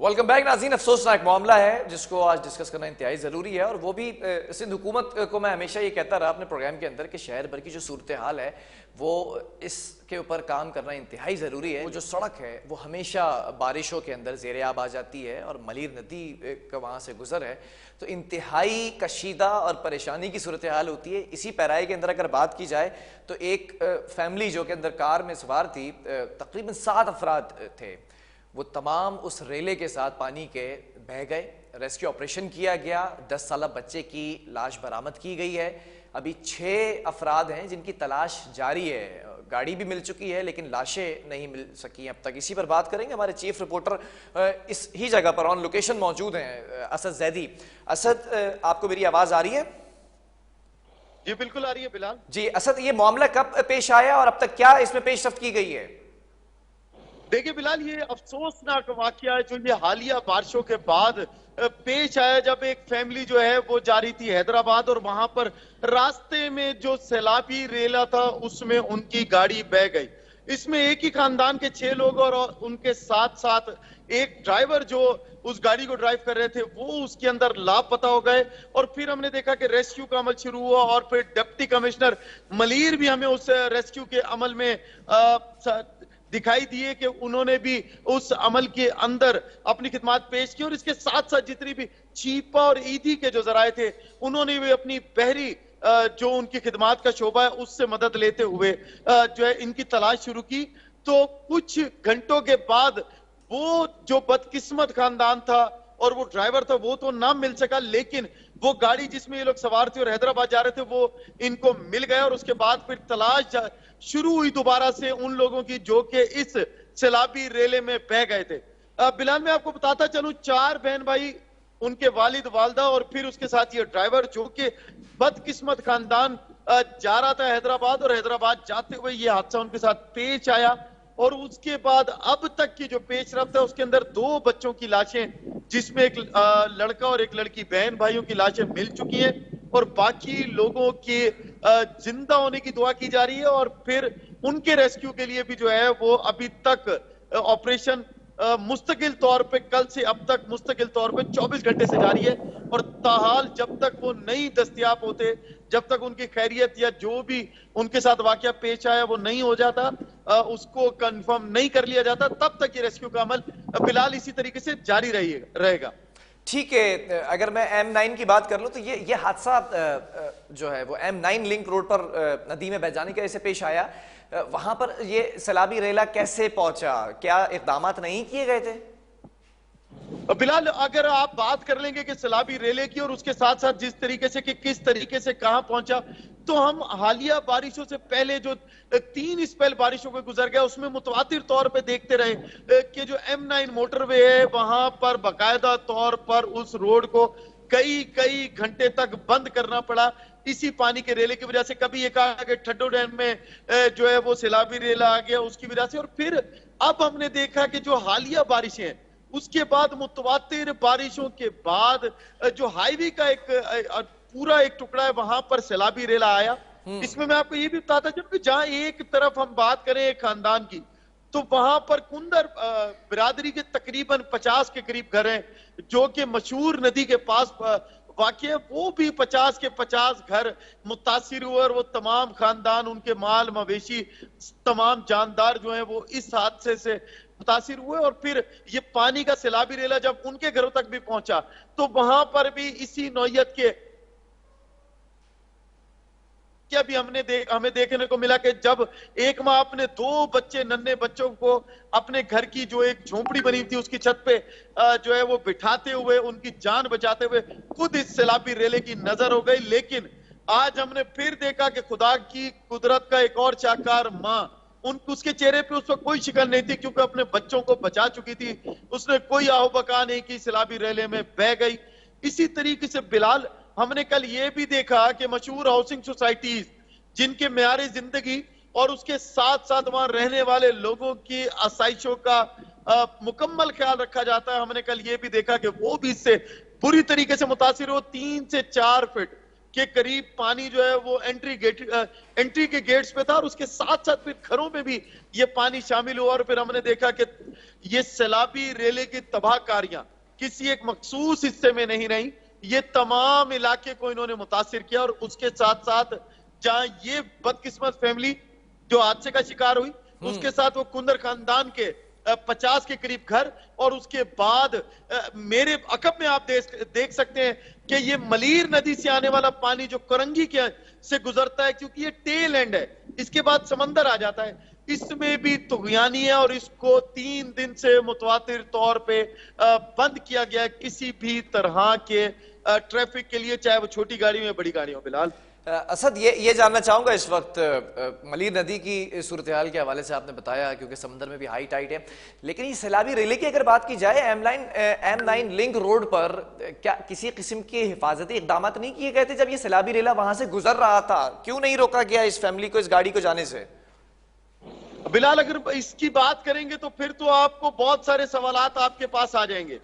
Welcome back ناظرین. افسوسناک معاملہ ہے جس کو آج ڈسکس کرنا انتہائی ضروری ہے، اور وہ بھی سندھ حکومت کو میں ہمیشہ یہ کہتا رہا اپنے پروگرام کے اندر کہ شہر بھر کی جو صورتحال ہے وہ اس کے اوپر کام کرنا انتہائی ضروری ہے. وہ جو سڑک ہے وہ ہمیشہ بارشوں کے اندر زیر آب آ جاتی ہے، اور ملیر ندی کا وہاں سے گزر ہے تو انتہائی کشیدہ اور پریشانی کی صورتحال ہوتی ہے. اسی پیرائی کے اندر اگر بات کی جائے تو ایک فیملی جو کہ اندر کار میں سوار تھی، تقریباً 7 افراد تھے، وہ تمام اس ریلے کے ساتھ پانی کے بہہ گئے. ریسکیو آپریشن کیا گیا، 10 سالہ بچے کی لاش برآمد کی گئی ہے. ابھی 6 افراد ہیں جن کی تلاش جاری ہے. گاڑی بھی مل چکی ہے لیکن لاشیں نہیں مل سکی اب تک. اسی پر بات کریں گے. ہمارے چیف رپورٹر اس ہی جگہ پر آن لوکیشن موجود ہیں، اسد زیدی. اسد، آپ کو میری آواز آ رہی ہے؟ جی بالکل آ رہی ہے بلال. جی اسد، یہ معاملہ کب پیش آیا اور اب تک کیا اس میں پیش رفت کی گئی ہے؟ دیکھیں بلال، یہ افسوسناک واقعہ ہے جو یہ حالیہ بارشوں کے بعد پیش آیا، جب ایک فیملی جو ہے وہ جا رہی تھی حیدرآباد، اور وہاں پر راستے میں جو سیلابی ریلا تھا اس میں ان کی گاڑی بہہ گئی. اس میں ایک ہی خاندان کے 6 لوگ اور ان کے ساتھ ساتھ ایک ڈرائیور جو اس گاڑی کو ڈرائیو کر رہے تھے وہ اس کے اندر لاپتہ ہو گئے. اور پھر ہم نے دیکھا کہ ریسکیو کا عمل شروع ہوا، اور پھر ڈپٹی کمشنر ملیر بھی ہمیں اس ریسکیو کے عمل میں دکھائی دیے کہ انہوں نے بھی اس عمل کے اندر اپنی خدمات پیش کی. اور اس کے ساتھ ساتھ جتنی بھی چیپا اور ایدھی کے جو ذرائع تھے انہوں نے بھی اپنی بحری جو ان کی خدمات کا شعبہ ہے اس سے مدد لیتے ہوئے جو ہے ان کی تلاش شروع کی. تو کچھ گھنٹوں کے بعد وہ جو بدقسمت خاندان تھا اور وہ ڈرائیور تھا وہ تو نہ مل سکا، لیکن وہ گاڑی جس میں یہ لوگ سوار تھے اور حیدرآباد جا رہے تھے وہ ان کو مل گیا. اور اس کے بعد پھر تلاش شروع ہوئی دوبارہ سے ان لوگوں کی جو کہ اس سیلابی ریلے میں بہہ گئے تھے. بلال، میں آپ کو بتاتا چلوں، 4 بہن بھائی، ان کے والد والدہ اور پھر اس کے ساتھ یہ ڈرائیور جو کہ بدقسمت خاندان جا رہا تھا حیدرآباد، اور حیدرآباد جاتے ہوئے یہ حادثہ ان کے ساتھ پیش آیا. اور اس کے بعد اب تک کی جو پیش رفت ہے اس کے اندر 2 بچوں کی لاشیں، جس میں ایک لڑکا اور ایک لڑکی بہن بھائیوں کی لاشیں مل چکی ہیں، اور باقی لوگوں کے زندہ ہونے کی دعا کی جا رہی ہے. اور پھر ان کے ریسکیو کے لیے بھی جو ہے وہ ابھی تک آپریشن مستقل طور پہ کل سے اب تک مستقل طور پہ 24 گھنٹے سے جاری ہے. اور تاحال جب تک وہ نہیں دستیاب ہوتے، جب تک ان کی خیریت یا جو بھی ان کے ساتھ واقعہ پیش آیا وہ نہیں ہو جاتا، اس کو کنفرم نہیں کر لیا جاتا، تب تک یہ ریسکیو کا عمل بلال اسی طریقے سے جاری رہے گا. ٹھیک ہے. اگر میں M9 کی بات کر لوں تو یہ حادثہ جو ہے وہ M9 لنک روڈ پر ندی میں بہہ جانے کی وجہ سے پیش آیا. وہاں پر یہ سیلابی ریلا کیسے پہنچا؟ کیا اقدامات نہیں کیے گئے تھے؟ بلال، اگر آپ بات کر لیں گے کہ سیلابی ریلے کی اور اس کے ساتھ ساتھ جس طریقے سے کہ کس طریقے سے کہاں پہنچا، تو ہم حالیہ بارشوں سے پہلے جو 3 اسپیل بارشوں کو گزر گیا اس میں متواتر طور پہ دیکھتے رہے کہ جو M9 موٹر وے ہے وہاں پر باقاعدہ طور پر اس روڈ کو کئی گھنٹے تک بند کرنا پڑا اسی پانی کے ریلے کی وجہ سے. کبھی یہ کہا کہ ٹھڈو ڈیم میں جو ہے وہ سیلابی ریلا آ گیا اس کی وجہ سے. اور پھر اب ہم نے دیکھا کہ جو حالیہ بارشیں ہیں اس کے بعد متواتر بارشوں کے بعد جو ہائی وے کا ایک پورا ایک ٹکڑا ہے وہاں پر سیلابی ریلا آیا. اس میں آپ کو یہ بھی بتاتا چلوں کہ جہاں ایک طرف ہم بات کریں ایک خاندان کی، تو وہاں پر کندر برادری کے تقریباً 50 کے قریب گھر ہیں جو کہ مشہور ندی کے پاس واقع ہے. وہ بھی 50 کے 50 گھر متاثر ہوئے، اور وہ تمام خاندان، ان کے مال مویشی، تمام جاندار جو ہیں وہ اس حادثے سے متاثر ہوئے. اور پھر یہ پانی کا سیلابی ریلا جب ان کے گھروں تک بھی پہنچا تو وہاں پر بھی اسی نوعیت کے کیا بھی ہمیں دیکھنے کو ملا کہ جب ایک ماں اپنے 2 بچے، ننھے بچوں کو اپنے گھر کی جو ایک جھونپڑی بنی تھی اس کی چھت پہ جو ہے وہ بٹھاتے ہوئے ان کی جان بچاتے ہوئے خود اس سیلابی ریلے کی نظر ہو گئی. لیکن آج ہم نے پھر دیکھا کہ خدا کی قدرت کا ایک اور شاہکار ماں، اس کے چہرے پہ اس وقت کوئی شکن نہیں تھی کیونکہ اپنے بچوں کو بچا چکی تھی. اس نے کوئی آہو بکا نہیں کی، سیلابی ریلے میں بہہ گئی. اسی طریقے سے بلال، ہم نے کل یہ بھی دیکھا کہ مشہور ہاؤسنگ سوسائٹیز جن کے معیار زندگی اور اس کے ساتھ ساتھ وہاں رہنے والے لوگوں کی آسائشوں کا مکمل خیال رکھا جاتا ہے، ہم نے کل یہ بھی دیکھا کہ وہ بھی اس سے بری طریقے سے متاثر ہو. 3 سے 4 فٹ کے قریب پانی جو ہے وہ انٹری کے گیٹس پہ تھا، اور اس کے ساتھ ساتھ پھر گھروں میں بھی یہ پانی شامل ہوا، اور پھر ہم نے دیکھا کہ یہ سیلابی ریلے کی تباہ کاریاں کسی ایک مخصوص حصے میں نہیں رہی، یہ تمام علاقے کو انہوں نے متاثر کیا، اور اس کے ساتھ ساتھ جہاں یہ بدقسمت فیملی جو حادثے کا شکار ہوئی، اس کے ساتھ وہ کندر خاندان کے 50 کے قریب گھر، اور اس کے بعد میرے عقب میں آپ دیکھ سکتے ہیں کہ یہ ملیر ندی سے آنے والا پانی جو کرنگی سے گزرتا ہے، کیونکہ یہ ٹیل اینڈ ہے، اس کے بعد سمندر آ جاتا ہے، اس میں بھی طغیانی ہے، اور اس کو 3 دن سے متواتر طور پہ بند کیا گیا ہے کسی بھی طرح کے ٹریفک کے لیے، چاہے وہ چھوٹی گاڑی میں بڑی گاڑی ہو۔ بلال اسد، یہ جاننا چاہوں گا اس وقت ملیر ندی کی صورتحال کے حوالے سے آپ نے بتایا کیونکہ سمندر میں بھی ہائی ٹائیڈ ہے، لیکن یہ سیلابی ریلے کی اگر بات کی جائے M9 لنک روڈ پر کیا کسی قسم کے حفاظتی اقدامات نہیں کیے گئے تھے جب یہ سیلابی ریلا وہاں سے گزر رہا تھا؟ کیوں نہیں روکا گیا اس فیملی کو اس گاڑی کو جانے سے؟ بلال، اگر اس کی بات کریں گے تو پھر تو آپ کو بہت سارے سوالات آپ کے پاس آ جائیں گے،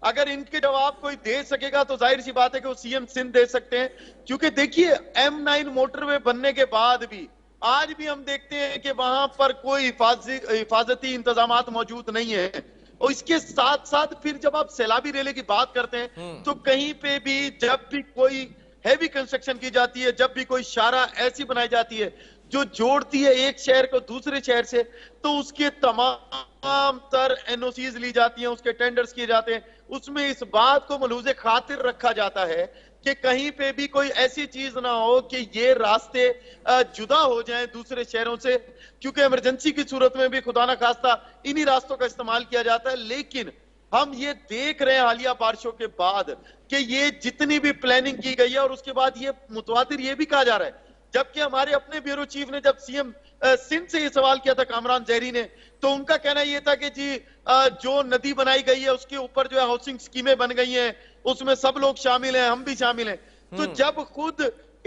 اگر ان کے جواب کوئی دے سکے گا تو ظاہر سی بات ہے کہ وہ سی ایم سندھ دے سکتے ہیں، کیونکہ دیکھیے M9 موٹر وے بننے کے بعد بھی آج بھی ہم دیکھتے ہیں کہ وہاں پر کوئی حفاظتی انتظامات موجود نہیں ہیں، اور اس کے ساتھ ساتھ پھر جب آپ سیلابی ریلے کی بات کرتے ہیں تو کہیں پہ بھی جب بھی کوئی ہیوی کنسٹرکشن کی جاتی ہے، جب بھی کوئی شارع ایسی بنائی جاتی ہے جو جوڑتی ہے ایک شہر کو دوسرے شہر سے، تو اس کے تمام تر NOCs لی جاتی ہیں، اس کے ٹینڈرز کیے جاتے ہیں، اس میں اس بات کو ملحوظ خاطر رکھا جاتا ہے کہ کہیں پہ بھی کوئی ایسی چیز نہ ہو کہ یہ راستے جدا ہو جائیں دوسرے شہروں سے، کیونکہ ایمرجنسی کی صورت میں بھی خدا نہ خواستہ انہی راستوں کا استعمال کیا جاتا ہے۔ لیکن ہم یہ دیکھ رہے ہیں حالیہ بارشوں کے بعد کہ یہ جتنی بھی پلاننگ کی گئی ہے، اور اس کے بعد یہ متواتر یہ بھی کہا جا رہا ہے، جبکہ ہمارے اپنے بیورو چیف نے جب سی ایم سندھ سے یہ سوال کیا تھا کامران زہری نے، تو ان کا کہنا یہ تھا کہ جی جو ندی بنائی گئی ہے اس کے اوپر جو ہے ہاؤسنگ سکیمیں بن گئی ہیں، اس میں سب لوگ شامل ہیں، ہم بھی شامل ہیں۔ تو جب خود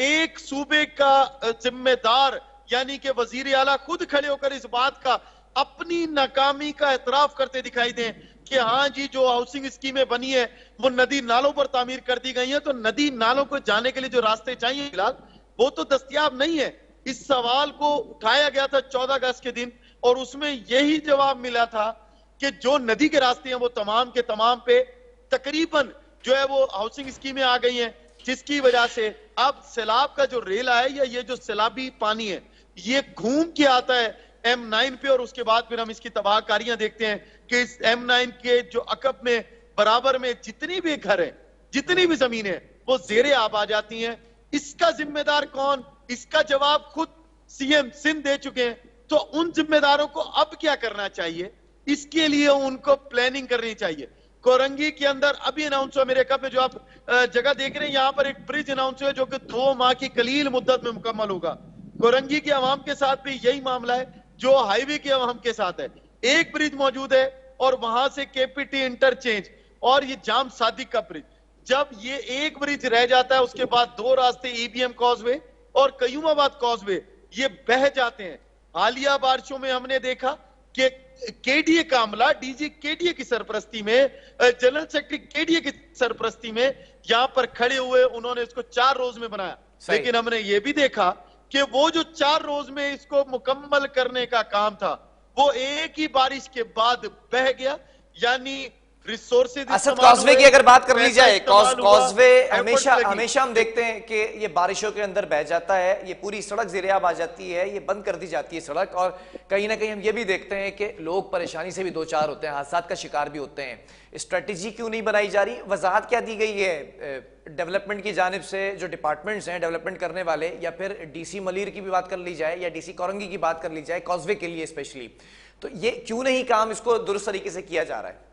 ایک صوبے کا ذمہ دار یعنی کہ وزیر اعلیٰ خود کھڑے ہو کر اس بات کا اپنی ناکامی کا اعتراف کرتے دکھائی دیں کہ ہاں جی جو ہاؤسنگ اسکیمیں بنی ہیں وہ ندی نالوں پر تعمیر کر دی گئی ہیں، تو ندی نالوں کو جانے کے لیے جو راستے چاہیے فی الحال وہ تو دستیاب نہیں ہے۔ اس سوال کو اٹھایا گیا تھا 14 اگست کے دن، اور اس میں یہی جواب ملا تھا کہ جو ندی کے راستے ہیں وہ تمام کے تمام پہ تقریباً جو ہے وہ ہاؤسنگ اسکیمیں آ گئی ہیں، جس کی وجہ سے اب سیلاب کا جو ریلا ہے یا یہ جو سیلابی پانی ہے یہ گھوم کے آتا ہے M9 پہ، اور اس کے بعد پھر ہم اس کی تباہ کاریاں دیکھتے ہیں کہ اس M9 کے جو عقب میں برابر میں جتنی بھی گھر ہیں، جتنی بھی زمینیں ہیں، وہ زیر آب آ جاتی ہیں۔ اس کا ذمہ دار کون؟ اس کا جواب خود سی ایم سندھ دے چکے ہیں۔ تو ان ذمہ داروں کو اب کیا کرنا چاہیے؟ اس کے لیے ان کو پلاننگ کرنی چاہیے۔ کورنگی کے اندر ابھی اناؤنس ہوا، میرے کپ میں جو آپ جگہ دیکھ رہے ہیں یہاں پر ایک برج اناؤنس ہوا جو کہ 2 ماہ کی قلیل مدت میں مکمل ہوگا۔ کورنگی کے عوام کے ساتھ بھی یہی معاملہ ہے جو ہائی وے کے عوام کے ساتھ ہے۔ ایک برج موجود ہے اور وہاں سے KPT انٹرچینج اور یہ جام صادق کا برج، جب یہ ایک برج رہ جاتا ہے اس کے بعد 2 راستے EBM کازوے اور قیوم آباد کازوے یہ بہہ جاتے ہیں۔ حالیہ بارشوں میں ہم نے دیکھا کہ KDA کا عملہ ڈی جی KDA کی سرپرستی میں، جنرل سیکرٹری KDA کی سرپرستی میں یہاں پر کھڑے ہوئے، انہوں نے اس کو 4 روز میں بنایا، لیکن ہم نے یہ بھی دیکھا کہ وہ جو 4 روز میں اس کو مکمل کرنے کا کام تھا وہ ایک ہی بارش کے بعد بہہ گیا۔ یعنی ریسورسز اسد، کازوے کی اگر بات کر لی جائے، کازوے ہمیشہ ہم دیکھتے ہیں کہ یہ بارشوں کے اندر بہ جاتا ہے، یہ پوری سڑک زیر آب آ جاتی ہے، یہ بند کر دی جاتی ہے سڑک، اور کہیں نہ کہیں ہم یہ بھی دیکھتے ہیں کہ لوگ پریشانی سے بھی 2-4 ہوتے ہیں، حادثات کا شکار بھی ہوتے ہیں۔ اسٹریٹجی کیوں نہیں بنائی جا رہی؟ وضاحت کیا دی گئی ہے ڈیولپمنٹ کی جانب سے، جو ڈپارٹمنٹس ہیں ڈیولپمنٹ کرنے والے، یا پھر DC ملیر کی بھی بات کر لی جائے یا DC کورنگی کی بات کر لی جائے کازوے کے لیے اسپیشلی، تو یہ کیوں نہیں کام اس کو درست طریقے سے کیا جا رہا ہے؟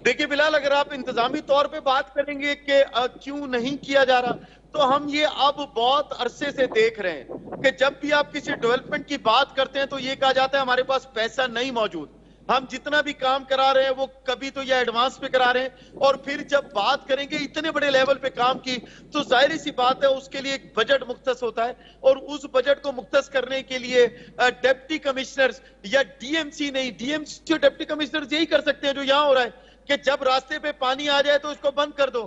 دیکھیں بلال، اگر آپ انتظامی طور پہ بات کریں گے کہ کیوں نہیں کیا جا رہا، تو ہم یہ اب بہت عرصے سے دیکھ رہے ہیں کہ جب بھی آپ کسی ڈیولپمنٹ کی بات کرتے ہیں تو یہ کہا جاتا ہے ہمارے پاس پیسہ نہیں موجود، ہم جتنا بھی کام کرا رہے ہیں وہ کبھی تو یہ ایڈوانس پہ کرا رہے ہیں، اور پھر جب بات کریں گے اتنے بڑے لیول پہ کام کی تو ظاہری سی بات ہے اس کے لیے ایک بجٹ مختص ہوتا ہے، اور اس بجٹ کو مختص کرنے کے لیے ڈپٹی کمشنرز یا DMC نہیں، DMC اور ڈپٹی کمشنرز یہی کر سکتے ہیں جو یہاں ہو رہا ہے کہ جب راستے پہ پانی آ جائے تو اس کو بند کر دو،